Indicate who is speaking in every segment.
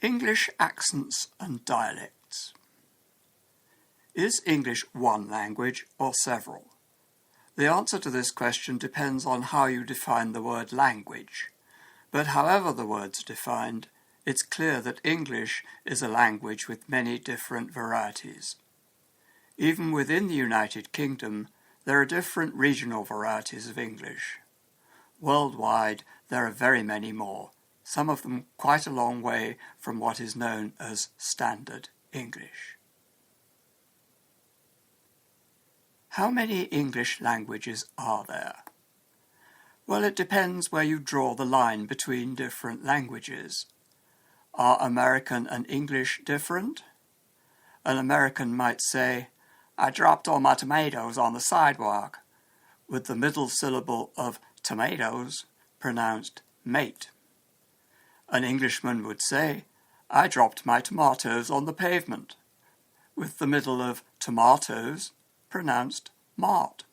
Speaker 1: English accents and dialects. Is English one language or several? The answer to this question depends on how you define the word language. But however the word's defined, it's clear that English is a language with many different varieties. Even within the United Kingdom, there are different regional varieties of English. Worldwide, there are very many more, some of them quite a long way from what is known as Standard English. How many English languages are there? Well, it depends where you draw the line between different languages. Are American and English different? An American might say, "I dropped all my tomatoes on the sidewalk," with the middle syllable of tomatoes pronounced mate. An Englishman would say, "I dropped my tomatoes on the pavement," with the middle of tomatoes pronounced mart.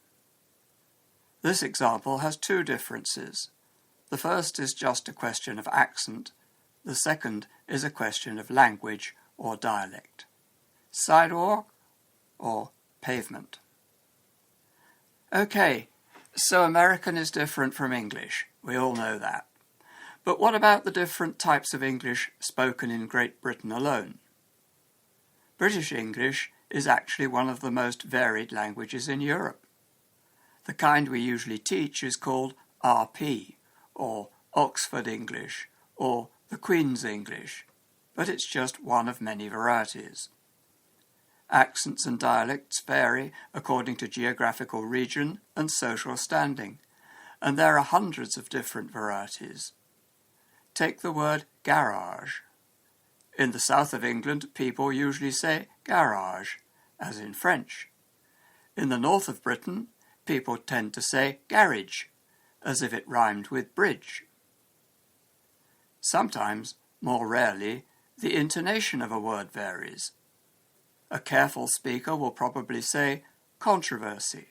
Speaker 1: This example has two differences. The first is just a question of accent. The second is a question of language or dialect. Sidewalk or pavement. Okay, so American is different from English. We all know that. But what about the different types of English spoken in Great Britain alone? British English is actually one of the most varied languages in Europe. The kind we usually teach is called RP, or Oxford English, or the Queen's English, but it's just one of many varieties. Accents and dialects vary according to geographical region and social standing, and there are hundreds of different varieties. Take the word garage. In the south of England, people usually say garage, as in French. In the north of Britain, people tend to say garage, as if it rhymed with bridge. Sometimes, more rarely, the intonation of a word varies. A careful speaker will probably say controversy.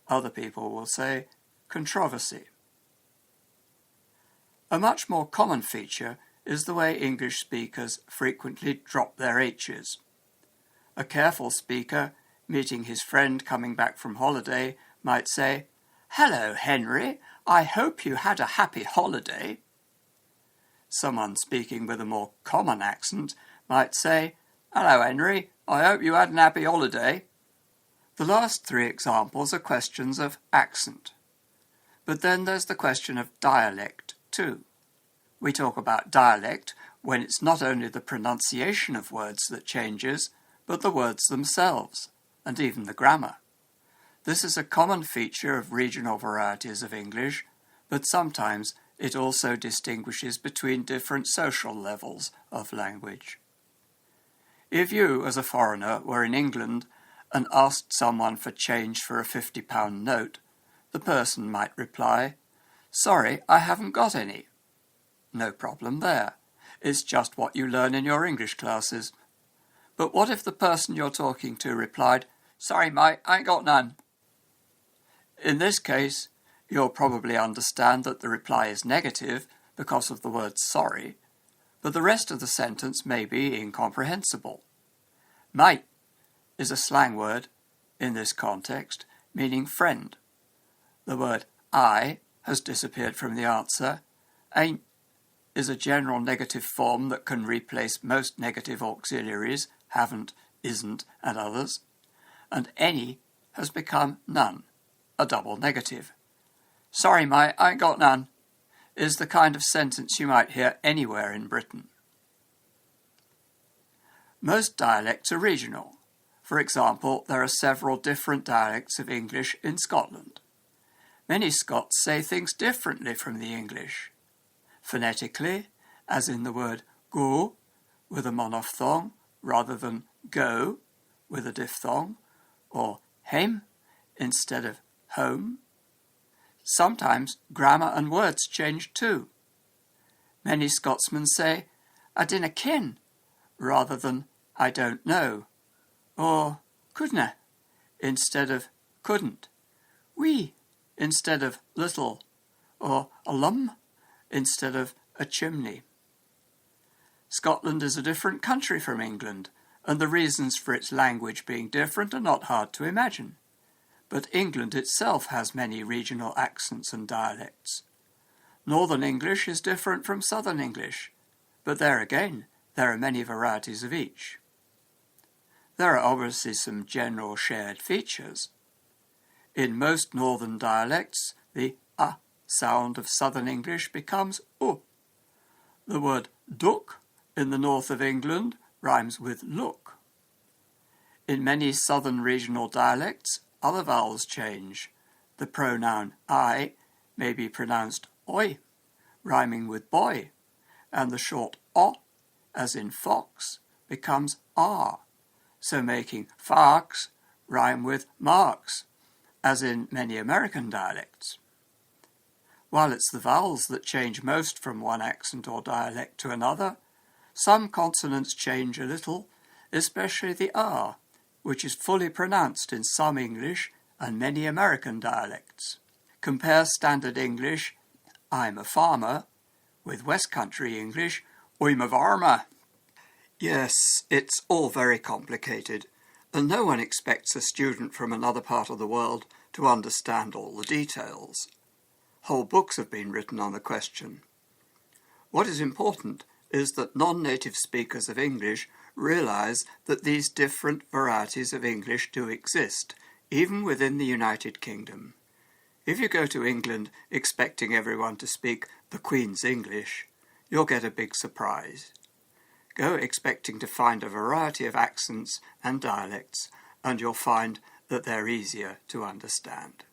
Speaker 1: Other people will say controversy. A much more common feature is the way English speakers frequently drop their H's. A careful speaker, meeting his friend coming back from holiday, might say, "Hello, Henry, I hope you had a happy holiday." Someone speaking with a more common accent might say, "Hello, Henry, I hope you had an happy holiday." The last three examples are questions of accent. But then there's the question of dialect too. We talk about dialect when it's not only the pronunciation of words that changes, but the words themselves, and even the grammar. This is a common feature of regional varieties of English, but sometimes it also distinguishes between different social levels of language. If you, as a foreigner, were in England and asked someone for change for a £50 note, the person might reply, "Sorry, I haven't got any." No problem there. It's just what you learn in your English classes. But what if the person you're talking to replied, "Sorry, mate, I ain't got none"? In this case, you'll probably understand that the reply is negative because of the word sorry, but the rest of the sentence may be incomprehensible. Mate is a slang word, in this context, meaning friend. The word I has disappeared from the answer. Ain't is a general negative form that can replace most negative auxiliaries, haven't, isn't, and others. And any has become none, a double negative. "Sorry, mate, I ain't got none," is the kind of sentence you might hear anywhere in Britain. Most dialects are regional. For example, there are several different dialects of English in Scotland. Many Scots say things differently from the English. Phonetically, as in the word go with a monophthong rather than go with a diphthong, or hem instead of home. Sometimes grammar and words change too. Many Scotsmen say, "I dinna ken," rather than "I don't know," or couldna instead of couldn't, wee instead of little, or alum instead of a chimney. Scotland is a different country from England, and the reasons for its language being different are not hard to imagine. But England itself has many regional accents and dialects. Northern English is different from Southern English, but there again, there are many varieties of each. There are obviously some general shared features. In most Northern dialects, the a sound of Southern English becomes u. The word duck in the north of England rhymes with look. In many Southern regional dialects, other vowels change. The pronoun I may be pronounced oi, rhyming with boy, and the short o, as in fox, becomes r, so making fox rhyme with marks, as in many American dialects. While it's the vowels that change most from one accent or dialect to another, some consonants change a little, especially the r, which is fully pronounced in some English and many American dialects. Compare Standard English, I'm a farmer, with West Country English, I'm a farmer. Yes, it's all very complicated, and no one expects a student from another part of the world to understand all the details. Whole books have been written on the question. What is important is that non-native speakers of English realise that these different varieties of English do exist, even within the United Kingdom. If you go to England expecting everyone to speak the Queen's English, you'll get a big surprise. Go expecting to find a variety of accents and dialects, and you'll find that they're easier to understand.